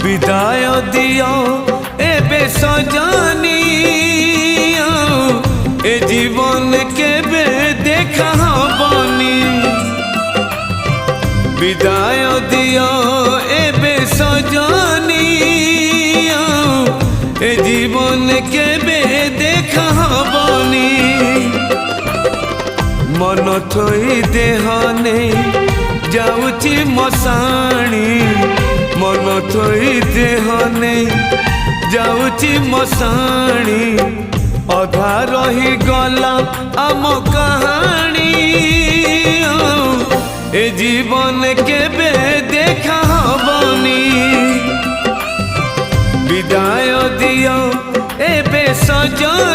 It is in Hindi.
विदाय दियो एबे सजनी ए जीवन केबे देखा हबनी विदाय दियो एबे सजनी ए जीवन केबे देखा हबनी मन थोई देहने जाऊची मसाणी मन थोई देहने जाऊची मसाणी अधा रही गला आम कहानी ए जीवन केबे देखा हबनी विदाय दियो एबे सजनी